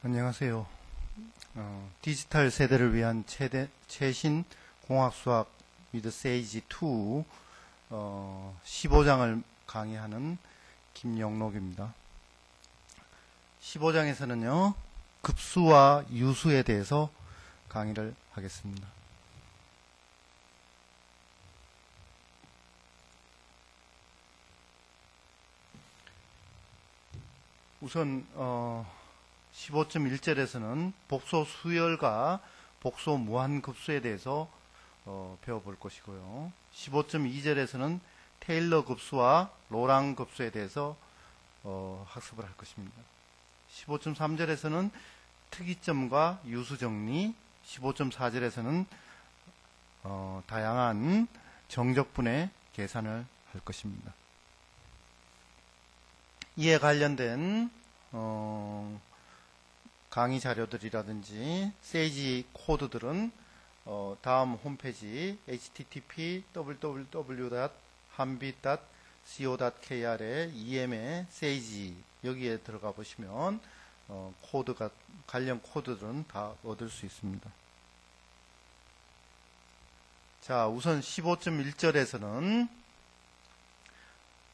안녕하세요. 디지털 세대를 위한 최신 공학수학 with 세이지 2 15장을 강의하는 김영록입니다. 15장에서는요, 급수와 유수에 대해서 강의를 하겠습니다. 우선 15.1절에서는 복소 수열과 복소 무한급수에 대해서 배워볼 것이고요. 15.2절에서는 테일러 급수와 로랑 급수에 대해서 학습을 할 것입니다. 15.3절에서는 특이점과 유수정리, 15.4절에서는 다양한 정적분의 계산을 할 것입니다. 이에 관련된 강의 자료들이라든지 세이지 코드들은 다음 홈페이지 http://www.hanbit.co.kr의 EM의 세이지 여기에 들어가 보시면 관련 코드들은 다 얻을 수 있습니다. 자, 우선 15.1절에서는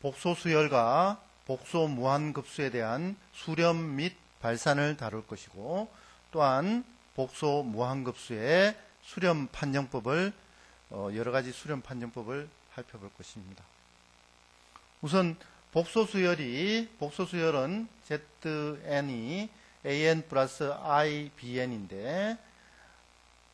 복소 수열과 복소 무한급수에 대한 수렴 및 발산을 다룰 것이고, 또한 복소 무한급수의 수렴 판정법을 여러가지 수렴 판정법을 살펴볼 것입니다. 우선 복소 수열은 zn이 an 플러스 i bn인데,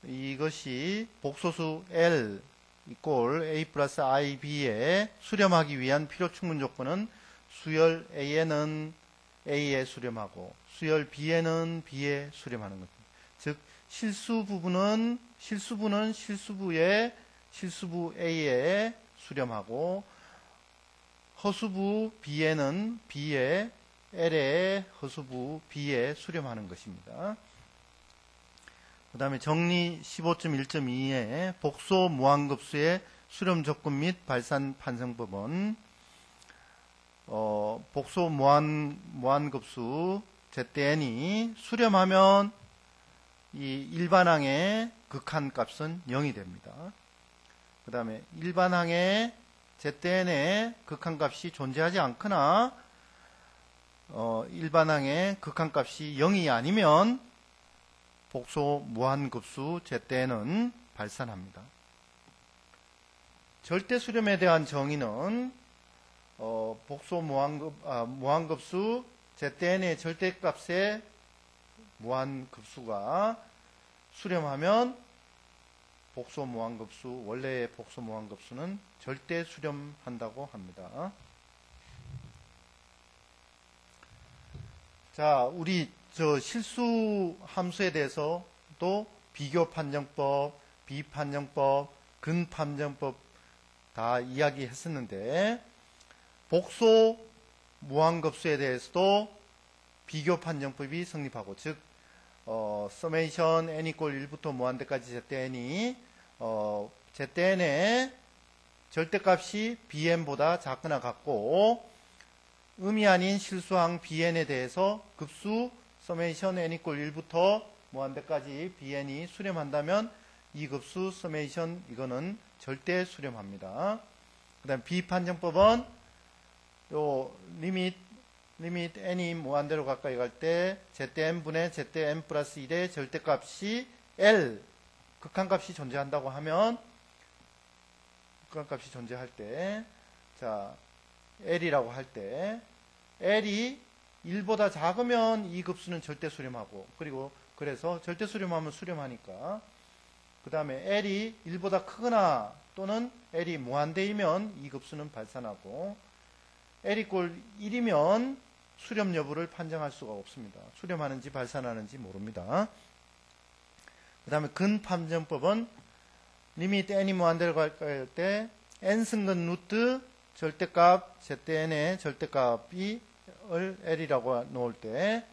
이것이 복소수 l 이꼴 a 플러스 i b에 수렴하기 위한 필요 충분 조건은 수열 an은 a에 수렴하고 수열 b에는 b에 수렴하는 것입니다. 즉 실수부는 실수부 a에 수렴하고 허수부 b에는 b에 l의 허수부 b에 수렴하는 것입니다. 그 다음에 정리 15.1.2의 복소 무한급수의 수렴 조건 및 발산 판정법은 복소 무한급수 zn이 수렴하면 이 일반항의 극한값은 0이 됩니다. 그 다음에 일반항의 zn의 극한값이 존재하지 않거나 일반항의 극한값이 0이 아니면 복소 무한급수 zn은 발산합니다. 절대 수렴에 대한 정의는 복소 무한급수 zn의 절대값의 무한급수가 수렴하면 복소 무한급수, 원래의 복소 무한급수는 절대 수렴한다고 합니다. 자, 우리 실수 함수에 대해서도 비교 판정법, 비판정법, 근판정법 다 이야기했었는데, 복소 무한급수에 대해서도 비교 판정법이 성립하고, 즉 서메이션 n 이꼴 1부터 무한대까지 zn이 zn의 절대값이 bn보다 작거나 같고 음이 아닌 실수항 bn에 대해서 급수 서메이션 n 이꼴 1부터 무한대까지 bn이 수렴한다면 이 급수 서메이션 이거는 절대 수렴합니다. 그 다음 비판정법은 요 리밋 n이 무한대로 가까이 갈 때 zn분의 zn 플러스 1의 절대값이 l 극한값이 존재한다고 하면 극한값이 존재할 때, 자 l이라고 할 때 l이 1보다 작으면 이 급수는 절대 수렴하고, 그래서 절대 수렴하면 수렴하니까, 그 다음에 l이 1보다 크거나 또는 l이 무한대이면 이 급수는 발산하고, l 이꼴 1이면 수렴 여부를 판정할 수가 없습니다. 수렴하는지 발산하는지 모릅니다. 그 다음에 근판정법은 리밋 n이 무한대로 갈 때 n승근 루트 절대값 zn의 절대값이 l이라고 놓을 때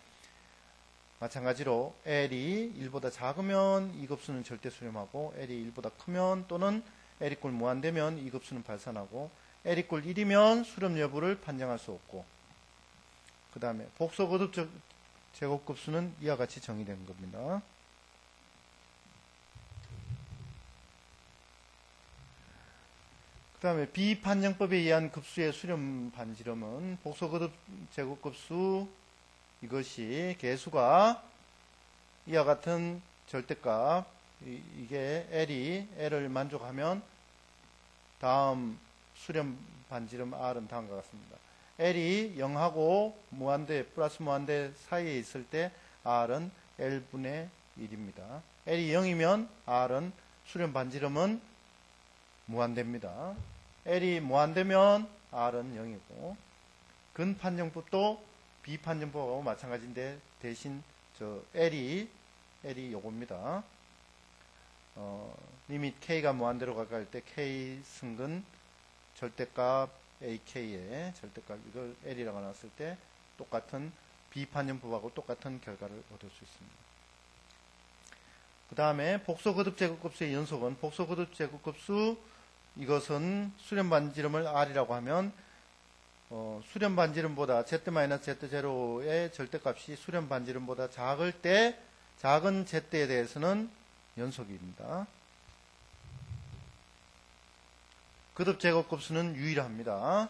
마찬가지로 l이 1보다 작으면 이 급수는 절대 수렴하고, l이 1보다 크면 또는 l 이꼴 무한대면 이 급수는 발산하고, l 이꼴 1이면 수렴 여부를 판정할 수 없고, 그 다음에 복소 제곱급수는 이와 같이 정의된 겁니다. 그 다음에 비판정법에 의한 급수의 수렴 반지름은 복소거듭 제곱급수 이것이 개수가 이와 같은 절대값 이게 L을 만족하면 다음 수렴 반지름 R은 다음과 같습니다. L이 0하고 무한대 플러스 무한대 사이에 있을 때 R은 L분의 1입니다. L이 0이면 R은 수렴 반지름은 무한대입니다. L이 무한대면 R은 0이고 근판정법도 비판정법하고 마찬가지인데 대신 L이 요겁니다. 리밋 K가 무한대로 가까울 때 K 승근 절대값 AK의 절대값 이걸 L이라고 나왔을 때 똑같은 비판정법하고 똑같은 결과를 얻을 수 있습니다. 그 다음에 복소거듭 제곱급수의 연속은 복소거듭 제곱급수 이것은 수렴 반지름을 R이라고 하면 수렴 반지름보다 Z-Z0의 절대값이 수렴 반지름보다 작을 때 작은 Z에 대해서는 연속입니다. 거듭 제곱급수는 유일합니다.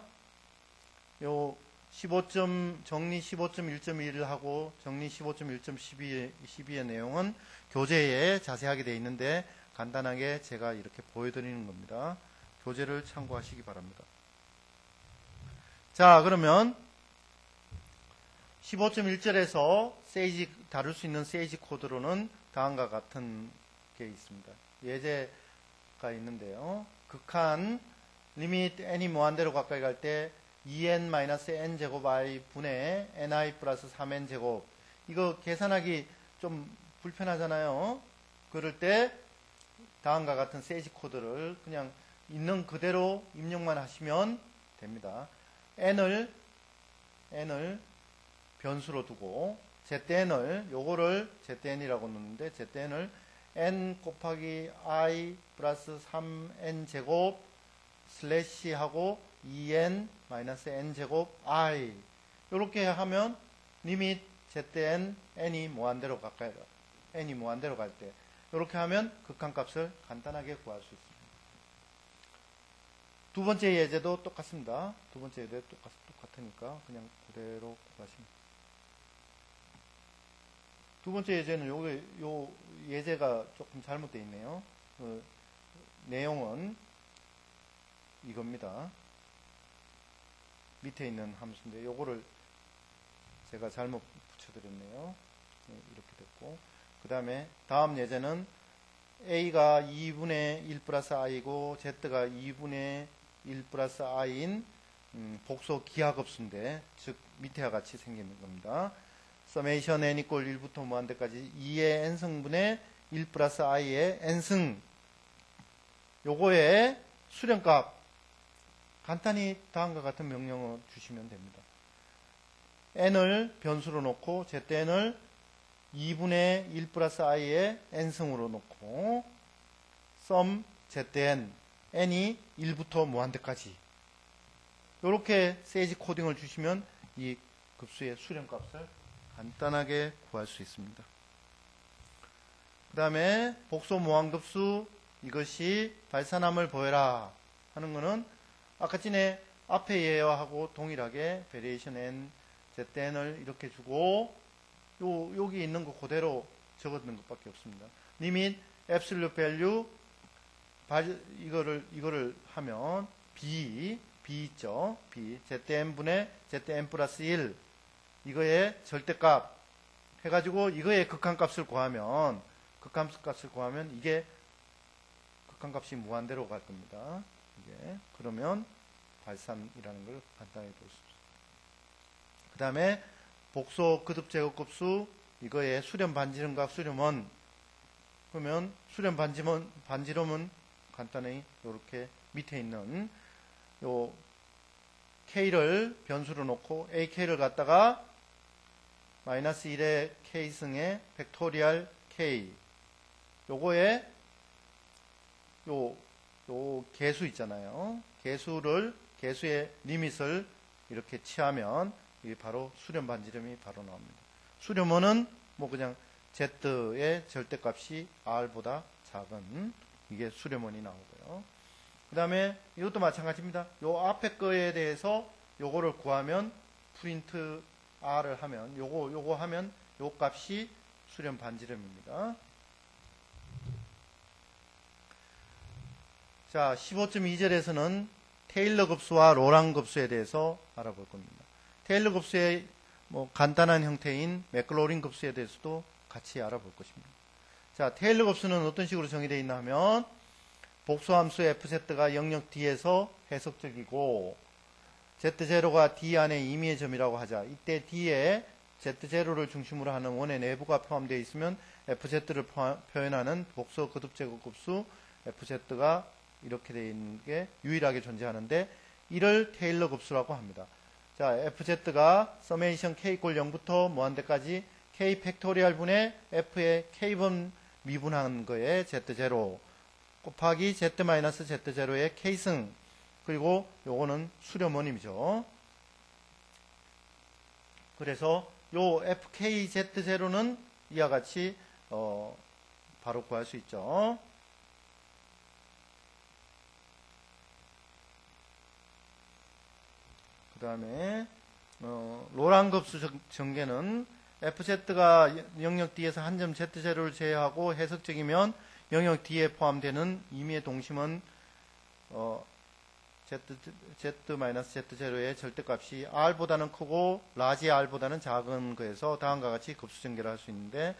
요 15점 정리 15.1.1을 하고 정리 15.1.12의 내용은 교재에 자세하게 되어 있는데 간단하게 제가 이렇게 보여드리는 겁니다. 교재를 참고하시기 바랍니다. 자, 그러면 15.1절에서 세이지 다룰 수 있는 세이지 코드로는 다음과 같은 게 있습니다. 예제가 있는데요. 극한 리밋 n이 무한대로 가까이 갈 때 2n-n 제곱 i 분의 ni 플러스 3n 제곱 이거 계산하기 좀 불편하잖아요. 그럴 때 다음과 같은 세이지 코드를 그냥 있는 그대로 입력만 하시면 됩니다. n을 변수로 두고 zn을 요거를 zn이라고 넣는데 zn을 n 곱하기 i 플러스 3n 제곱 슬래시 하고 2n 마이너스 n 제곱 i 이렇게 하면 리밋 zn n이 무한대로 가까이 n이 무한대로 갈 때 이렇게 하면 극한값을 간단하게 구할 수 있습니다. 두 번째 예제도 똑같습니다. 두 번째 예제도 똑같으니까 그냥 그대로 구하시면. 두 번째 예제는 요 예제가 조금 잘못되어 있네요. 내용은 이겁니다. 밑에 있는 함수인데 요거를 제가 잘못 붙여드렸네요. 이렇게 됐고 그 다음에 다음 예제는 A가 2분의 1 플러스 I고 Z가 2분의 1 플러스 I인 복소 기하급수인데 즉 밑에와 같이 생기는 겁니다. 서메이션 n 이꼴 1부터 무한대까지 2의 n승분의 1 플러스 i의 n승 요거의 수렴값 간단히 다음과 같은 명령어 주시면 됩니다. n을 변수로 놓고 zn을 2분의 1 플러스 i의 n승으로 놓고 sum zn n이 1부터 무한대까지 이렇게 세이지 코딩을 주시면 이 급수의 수렴값을 간단하게 구할 수 있습니다. 그 다음에 복소 무한급수 이것이 발산함을 보여라 하는 것은 아까 전에 앞에 예화하고 동일하게 variation n, zn을 이렇게 주고 여기 있는 거 그대로 적어두는 것밖에 없습니다. limit absolute value 이거를 하면 b 있죠. b zn분의 zn 플러스 1 이거의 절대값 해가지고 이거의 극한값을 구하면 이게 극한값이 무한대로 갈 겁니다. 이게 그러면 발산이라는 걸 간단히 볼 수 있습니다. 그 다음에 복소 거듭 제곱급수 이거의 수렴 반지름과 수렴원 그러면 수렴 반지름은 간단히 이렇게 밑에 있는 요 k를 변수로 놓고 ak를 갖다가 마이너스 1의 k승의 팩토리얼 k 요거에 요 개수 있잖아요. 개수의 리밋을 이렇게 취하면 이게 바로 수렴 반지름이 바로 나옵니다. 수렴원은 뭐 그냥 Z의 절대값이 R보다 작은 이게 수렴원이 나오고요. 그 다음에 이것도 마찬가지입니다. 요 앞에 거에 대해서 요거를 구하면 프린트 R을 하면 요거 하면 요 값이 수렴 반지름입니다. 자, 15.2절에서는 테일러 급수와 로랑 급수에 대해서 알아볼 겁니다. 테일러 급수의 뭐 간단한 형태인 맥클로린 급수에 대해서도 같이 알아볼 것입니다. 자, 테일러 급수는 어떤 식으로 정의되어 있나 하면 복수함수 fz가 영역 D에서 해석적이고 z0가 D 안에 임의의 점이라고 하자. 이때 D에 z0를 중심으로 하는 원의 내부가 포함되어 있으면 fz를 표현하는 복수 거듭 제곱급수 fz가 이렇게 되어 있는 게 유일하게 존재하는데 이를 테일러 급수라고 합니다. 자, fz가 서메이션 k = 0부터 무한대까지 k 팩토리얼 분의 f의 k번 미분한 거에 z0 곱하기 z-z0의 k승 그리고 요거는 수렴원임이죠. 그래서 요 fkz0는 이와 같이 바로 구할 수 있죠. 그 다음에 로랑 급수 전개는 fz가 영역 D에서 한 점 z0를 제외하고 해석적이면 영역 D에 포함되는 임의의 동심은 z-z0의 절대값이 r보다는 크고 라지 r보다는 작은 거에서 다음과 같이 급수 전개를 할 수 있는데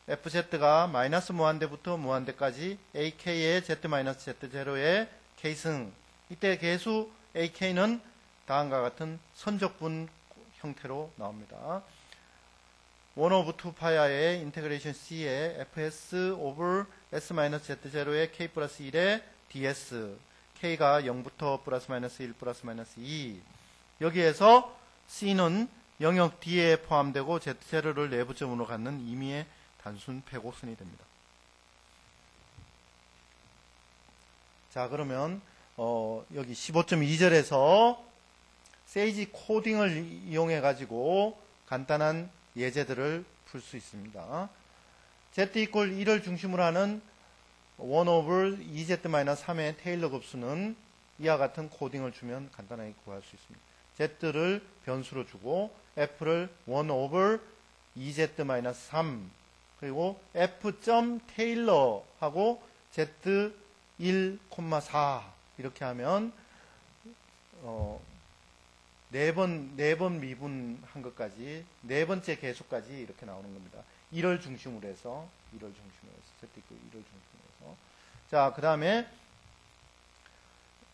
fz가 마이너스 무한대부터 무한대까지 ak의 z-z0의 k승 이때 계수 ak는 다음과 같은 선적분 형태로 나옵니다. 1 over 2 파이의 인테그레이션 C의 fs over s-z0의 k 플러스 1의 ds k가 0부터 플러스 마이너스 1 플러스 마이너스 2 여기에서 C는 영역 D에 포함되고 Z0를 내부점으로 갖는 임의의 단순 폐곡선이 됩니다. 자, 그러면 여기 15.2절에서 세이지 코딩을 이용해 가지고 간단한 예제들을 풀 수 있습니다. Z = 1을 중심으로 하는 1 over 2z-3의 테일러 급수는 이와 같은 코딩을 주면 간단하게 구할 수 있습니다. z를 변수로 주고 f를 1 over 2z-3 그리고 f.taylor 하고 z 1,4 이렇게 하면 네 번 미분한 것까지 네 번째 계수까지 이렇게 나오는 겁니다. 1을 중심으로 해서 z = 1을 중심으로 해서 자, 그 다음에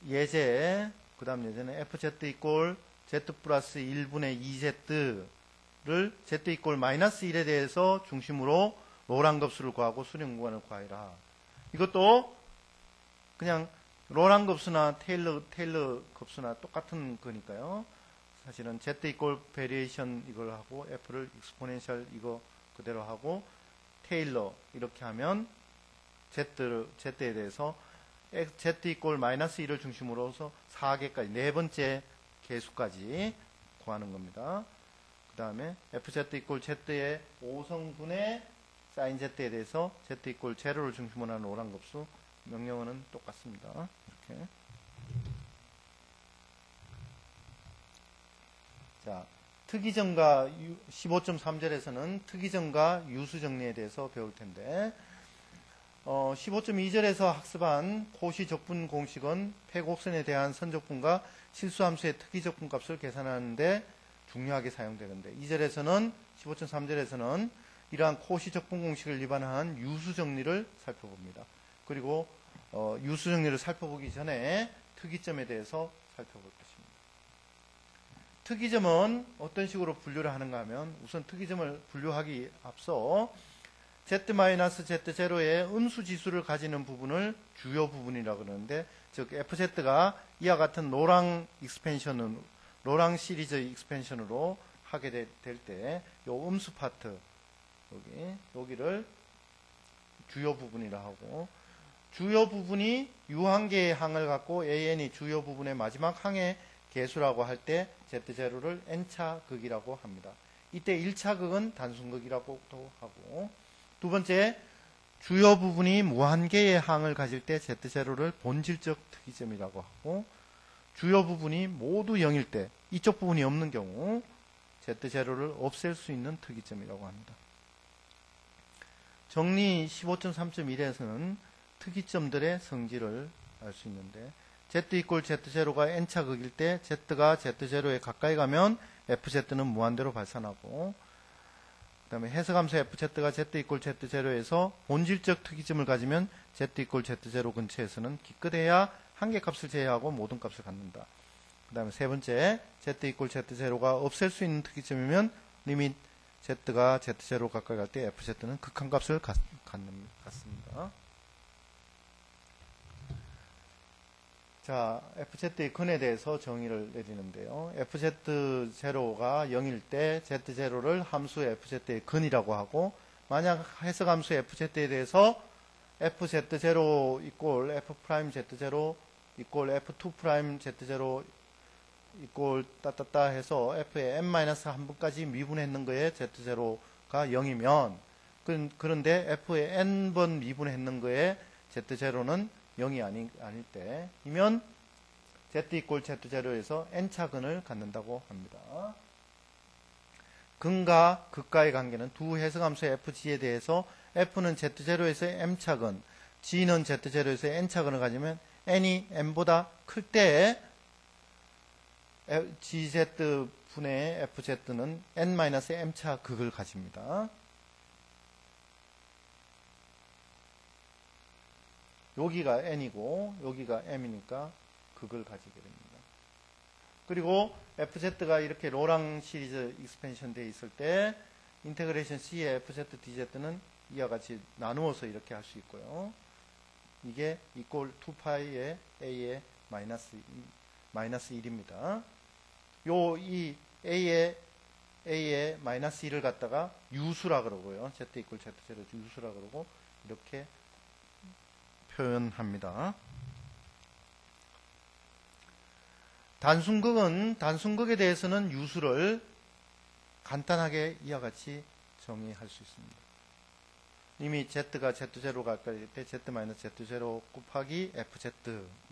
예제 그 다음 예제는 fz = z 플러스 1분의 2z를 z = 마이너스 1에 대해서 중심으로 로랑 급수를 구하고 수렴 구간을 구하라. 이것도 그냥 로랑 급수나 테일러 급수나 똑같은 거니까요. 사실은 z = variation 이걸 하고 f를 exponential 이거 그대로 하고 테일러 이렇게 하면 z에 대해서 z = 마이너스 1을 중심으로서 4개까지 네 번째 계수까지 구하는 겁니다. 그 다음에 fz = z의 5성분의 sin z에 대해서 z = 0를 중심으로 하는 로랑 급수 명령어는 똑같습니다. 이렇게. 자, 특이점과 15.3절에서는 특이점과 유수 정리에 대해서 배울 텐데 15.2절에서 학습한 코시 적분 공식은 폐곡선에 대한 선적분과 실수함수의 특이적분 값을 계산하는데 중요하게 사용되는데 2절에서는 15.3절에서는 이러한 코시 적분 공식을 위반한 유수 정리를 살펴봅니다. 그리고 유수 정리를 살펴보기 전에 특이점에 대해서 살펴볼 것입니다. 특이점은 어떤 식으로 분류를 하는가 하면 우선 특이점을 분류하기 앞서 z-z0의 음수지수를 가지는 부분을 주요 부분이라고 그러는데 즉 fz가 이와 같은 로랑 시리즈 익스펜션으로 하게 될 때 요 음수 파트 여기를 주요 부분이라 하고 주요 부분이 유한계의 항을 갖고 an이 주요 부분의 마지막 항의 개수라고 할 때 z0를 n차 극이라고 합니다. 이때 1차 극은 단순극이라고도 하고, 두 번째, 주요 부분이 무한개의 항을 가질 때 Z0를 본질적 특이점이라고 하고, 주요 부분이 모두 0일 때, 이쪽 부분이 없는 경우 Z0를 없앨 수 있는 특이점이라고 합니다. 정리 15.3.1에서는 특이점들의 성질을 알 수 있는데, Z 이퀄 Z0가 n차 극일 때 Z가 Z0에 가까이 가면 FZ는 무한대로 발산하고, 그 다음에 해석함수 FZ가 Z 이퀄 Z0에서 본질적 특이점을 가지면 Z 이퀄 Z0 근처에서는 기껏해야 한계값을 제외하고 모든 값을 갖는다. 그 다음에 세 번째, Z 이퀄 Z0가 없앨 수 있는 특이점이면 리밋 Z가 Z0 가까이 갈 때 FZ는 극한값을 갖습니다. 자, FZ의 근에 대해서 정의를 내리는데요. FZ0가 0일 때 Z0를 함수 FZ의 근이라고 하고, 만약 해석함수 FZ에 대해서 FZ0 이꼴 F'Z0 이꼴 F2'Z0 이꼴 따따따 해서 F의 n-1번까지 미분했는 거에 Z0가 0이면, 그런데 F의 n번 미분했는 거에 Z0는 0이 아닐 때이면 Z 이꼴 Z0에서 n차 근을 갖는다고 합니다. 근과 극과의 관계는 두 해석함수 FG에 대해서 F는 Z0에서 m차 근, G는 Z0에서 n차 근을 가지면 n이 n보다 클 때 GZ 분의 FZ는 n-m차 극을 가집니다. 여기가 n이고 여기가 m이니까 극을 가지게 됩니다. 그리고 FZ가 이렇게 로랑 시리즈 익스펜션 되어 있을 때 인테그레이션 C의 FZ DZ는 이와 같이 나누어서 이렇게 할 수 있고요. 이게 이꼴 2파이의 A의 마이너스 1입니다. 이 A의 마이너스 1을 갖다가 유수라 그러고요. Z 이꼴 Z0 유수라 그러고 이렇게 표현합니다. 단순극에 대해서는 유수를 간단하게 이와 같이 정의할 수 있습니다. 이미 Z가 Z0 가까이 때 Z-Z0 곱하기 FZ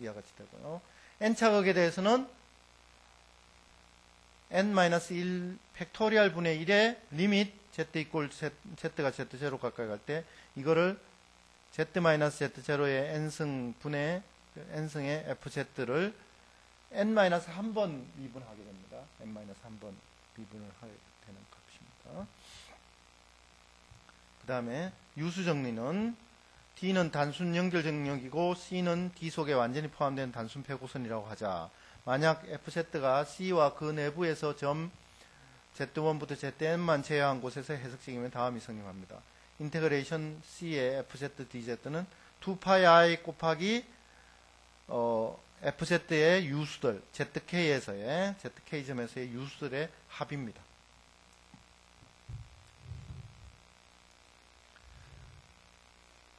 이와 같이 되고요. n차극에 대해서는 n-1 팩토리얼 분의 1의 리밋 Z 이꼴 Z가 Z0 가까이 갈 때 이거를 Z-Z0의 n승 분의 n승의 FZ를 n-1번 미분하게 됩니다. n-1번 미분을 하게 되는 값입니다. 그 다음에 유수 정리는 D는 단순 연결 정력이고 C는 D 속에 완전히 포함된 단순 폐고선이라고 하자. 만약 FZ가 C와 그 내부에서 점 Z1부터 ZN만 제외한 곳에서 해석식이면 다음이 성립합니다. 인테그레이션 C의 FZ DZ는 2파이 곱하기 FZ의 유수들 ZK에서의 ZK점에서의 유수들의 합입니다.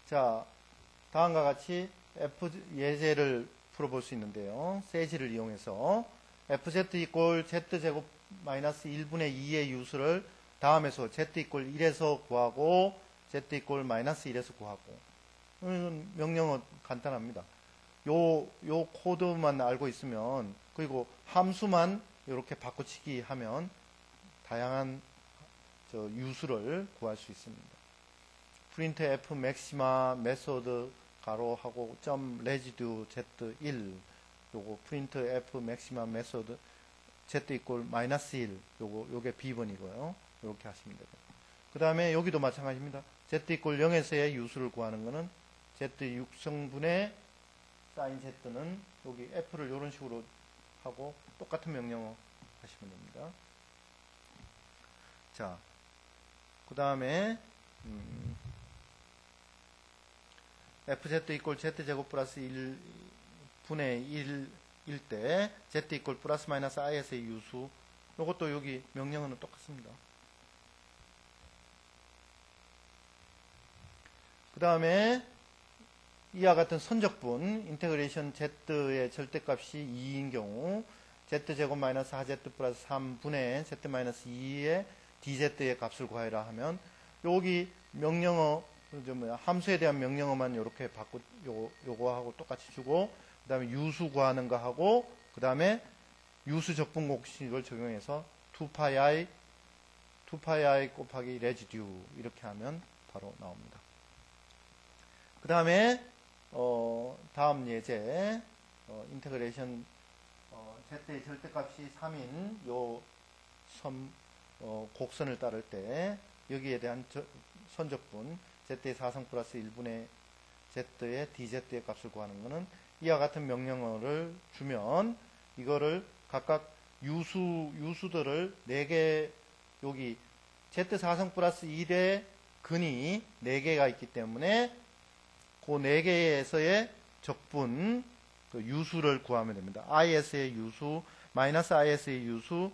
자, 다음과 같이 예제를 풀어볼 수 있는데요. 세지를 이용해서 FZ 이꼴 Z제곱 마이너스 1분의 2의 유수를 다음에서 Z 이꼴 1에서 구하고 Z 이꼴 마이너스 1에서 구하고, 명령은 간단합니다. 요 코드만 알고 있으면, 그리고 함수만 이렇게 바꿔치기 하면 다양한 유수를 구할 수 있습니다. 프린트 F 맥시마 메소드 가로하고 점 레지듀 Z1 요거 프린트 F 맥시마 메소드 Z 이꼴 마이너스 1 요게 B번이고요. 이렇게 하시면 되고, 그 다음에 여기도 마찬가지입니다. Z 이꼴 0에서의 유수를 구하는 거는 Z 6성분의 사인 Z는 여기 F를 이런 식으로 하고 똑같은 명령어 하시면 됩니다. 자, 그 다음에 FZ 이꼴 Z제곱 플러스 1분의 1일 때 Z 이꼴 플러스 마이너스 I에서의 유수, 이것도 여기 명령어는 똑같습니다. 그 다음에 이와 같은 선적분 인테그레이션 Z의 절대값이 2인 경우 Z제곱 마이너스 4Z 플러스 3분의 Z 마이너스 2의 dz의 값을 구하라 하면 여기 명령어 함수에 대한 명령어만 이렇게 바꾸 요거하고 똑같이 주고 그 다음에 유수 구하는 거 하고 그 다음에 유수 적분 공식을 적용해서 2파이 곱하기 레지듀 이렇게 하면 바로 나옵니다. 그 다음에 다음 예제 인테그레이션 z의 절대값이 3인 요 곡선을 따를 때 여기에 대한 선적분 z의 4성 플러스 1분의 z의 dz의 값을 구하는 것은 이와 같은 명령어를 주면 이거를 각각 유수들을 4개 여기 z4성 플러스 1의 근이 4개가 있기 때문에 그 4개에서의 적분 그 유수를 구하면 됩니다. is의 유수, 마이너스 is의 유수,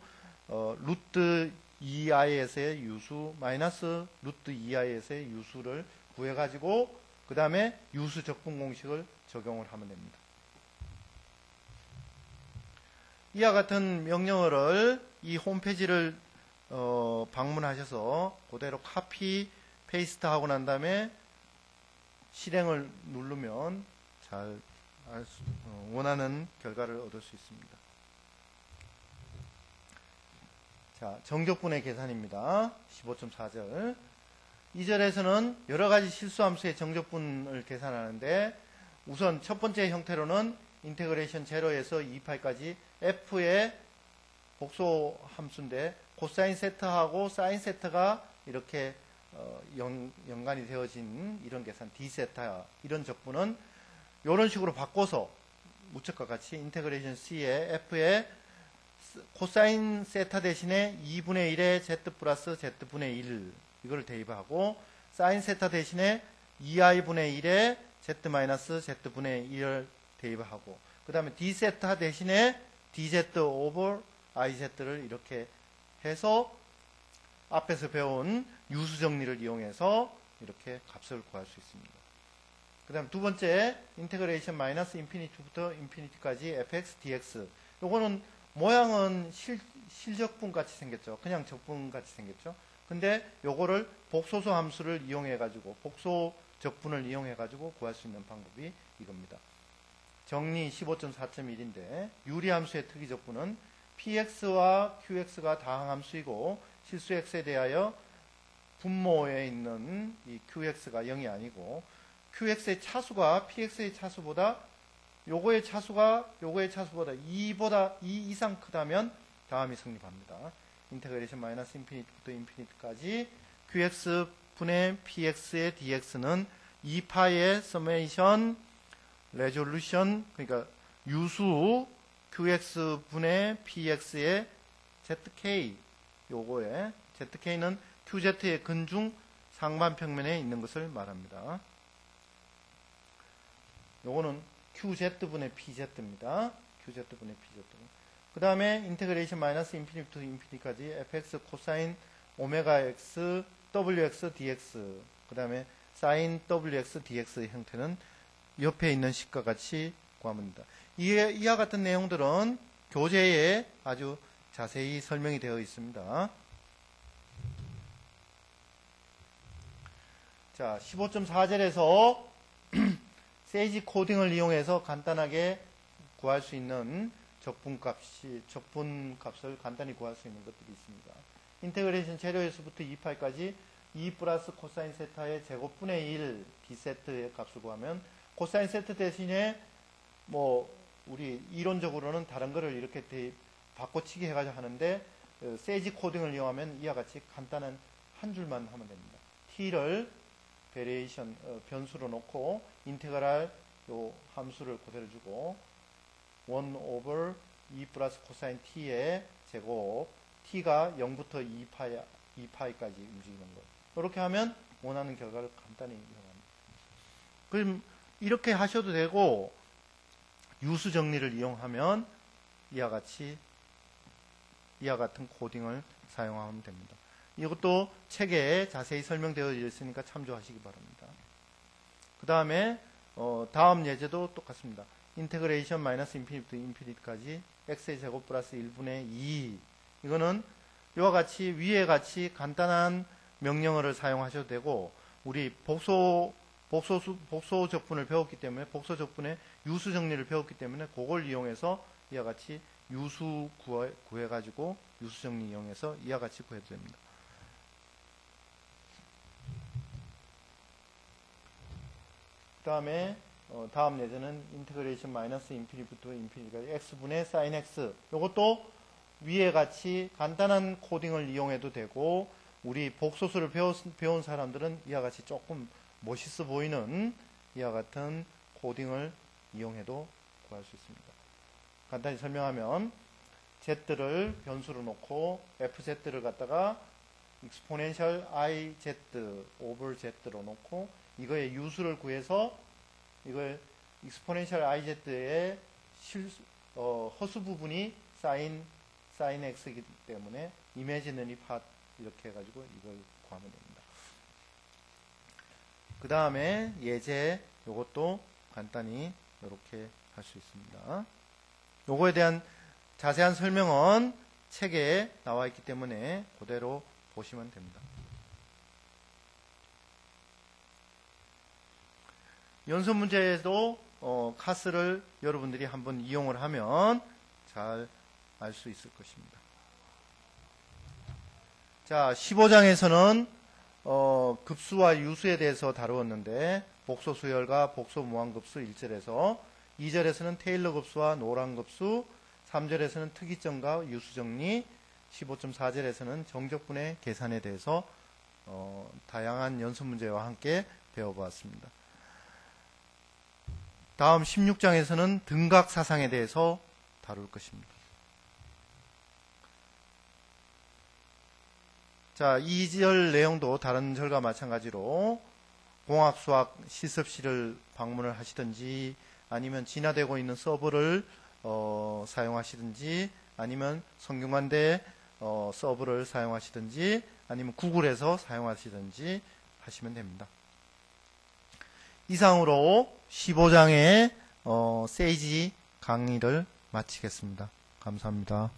루트 2is의 유수, 마이너스 루트 2is의 유수를 구해가지고 그 다음에 유수 적분 공식을 적용을 하면 됩니다. 이와 같은 명령어를 이 홈페이지를 방문하셔서 그대로 카피, 페이스트 하고 난 다음에 실행을 누르면 잘 원하는 결과를 얻을 수 있습니다. 자, 정적분의 계산입니다. 15.4절. 2절에서는 여러가지 실수함수의 정적분을 계산하는데 우선 첫 번째 형태로는 인테그레이션 제로에서 2파이까지 f의 복소 함수인데 코사인 세트하고 사인 세트가 이렇게 연관이 되어진 이런 계산 d세타 이런 적분은 이런 식으로 바꿔서 우측과 같이 인테그레이션 c의 f의 코사인 세타 대신에 2분의 1의 z 플러스 z분의 1 이걸 대입하고 사인 세타 대신에 2i분의 1의 z 마이너스 z분의 1을 대입하고 그 다음에 d세타 대신에 dz 오버 iz를 이렇게 해서 앞에서 배운 유수 정리를 이용해서 이렇게 값을 구할 수 있습니다. 그 다음 두 번째 인테그레이션 마이너스 인피니티부터 인피니티까지 fx dx 요거는 모양은 실적분 같이 생겼죠. 그냥 적분 같이 생겼죠. 근데 요거를 복소수 함수를 이용해 가지고 복소 적분을 이용해 가지고 구할 수 있는 방법이 이겁니다. 정리 15.4.1인데 유리함수의 특이 적분은 px와 qx가 다항함수이고 실수 x에 대하여 분모에 있는 이 qx가 0이 아니고 qx의 차수가 px의 차수보다 요거의 차수가 요거의 차수보다 2 이상 크다면 다음이 성립합니다. 인테그레이션 마이너스 인피니티부터 인피니티까지 qx 분의 px의 dx는 2파의 서메이션 레졸루션 그러니까 유수 qx 분의 px의 zk 요거에 zk는 qz의 근중 상반평면에 있는 것을 말합니다. 요거는 qz분의 pz입니다. qz분의 pz. 그 다음에 인테그레이션 마이너스 인피니티부터 인피니티까지 fx 코사인 오메가 x wx dx 그 다음에 사인 wx dx의 형태는 옆에 있는 식과 같이 구하면 됩니다. 이와 같은 내용들은 교재에 아주 자세히 설명이 되어 있습니다. 자, 15.4절에서 세이지 코딩을 이용해서 간단하게 구할 수 있는 적분값을 간단히 구할 수 있는 것들이 있습니다. 인테그레이션 재료에서부터 2파이까지 2 플러스 코사인 세타의 제곱분의 1 d세트의 값을 구하면 코사인 세트 대신에 우리 이론적으로는 다른 거를 이렇게 바꿔치기 해가지고 하는데 세이지 코딩을 이용하면 이와 같이 간단한 한 줄만 하면 됩니다. t를 베리에이션 변수로 놓고 인테그랄 요 함수를 그대로 주고 1 over 2 플러스 코사인 t의 제곱 t가 0부터 2파이까지 움직이는 것 이렇게 하면 원하는 결과를 간단히 이용합니다. 그럼 이렇게 하셔도 되고 유수 정리를 이용하면 이와 같은 코딩을 사용하면 됩니다. 이것도 책에 자세히 설명되어 있으니까 참조하시기 바랍니다. 그 다음에 다음 예제도 똑같습니다. 인테그레이션 마이너스 인피니티부터 인피니티까지 x의 제곱 플러스 1분의 2 이거는 이와 같이 위에 같이 간단한 명령어를 사용하셔도 되고, 우리 복소 적분을 배웠기 때문에, 복소 적분의 유수 정리를 배웠기 때문에 그걸 이용해서 이와 같이 유수 구해가지고 유수 정리 이용해서 이와 같이 구해도 됩니다. 그 다음에 다음 예제는 인테그레이션 마이너스 인피니티부터 인피니티까지 x분의 sin x. 이것도 위에 같이 간단한 코딩을 이용해도 되고, 우리 복소수를 배운 사람들은 이와 같이 조금 멋있어 보이는 이와 같은 코딩을 이용해도 구할 수 있습니다. 간단히 설명하면 z를 변수로 놓고 fz를 갖다가 exponential iz over z로 놓고 이거의 유수를 구해서 이걸 exponential iz의 허수 부분이 sin x이기 때문에 imaginary part 이렇게 해가지고 이걸 구하면 됩니다. 그 다음에 예제 요것도 간단히 이렇게 할 수 있습니다. 요거에 대한 자세한 설명은 책에 나와 있기 때문에 그대로 보시면 됩니다. 연습 문제에도 카스를 여러분들이 한번 이용을 하면 잘 알 수 있을 것입니다. 자, 15장에서는 급수와 유수에 대해서 다루었는데, 복소 수열과 복소 무한급수 1절에서, 2절에서는 테일러 급수와 노란 급수, 3절에서는 특이점과 유수정리, 15.4절에서는 정적분의 계산에 대해서 다양한 연습 문제와 함께 배워보았습니다. 다음 16장에서는 등각 사상에 대해서 다룰 것입니다. 자, 2절 내용도 다른 절과 마찬가지로 공학수학 실습실을 방문을 하시든지, 아니면 진화되고 있는 서버를 사용하시든지, 아니면 성균관대 서버를 사용하시든지, 아니면 구글에서 사용하시든지 하시면 됩니다. 이상으로 15장의 세이지 강의를 마치겠습니다. 감사합니다.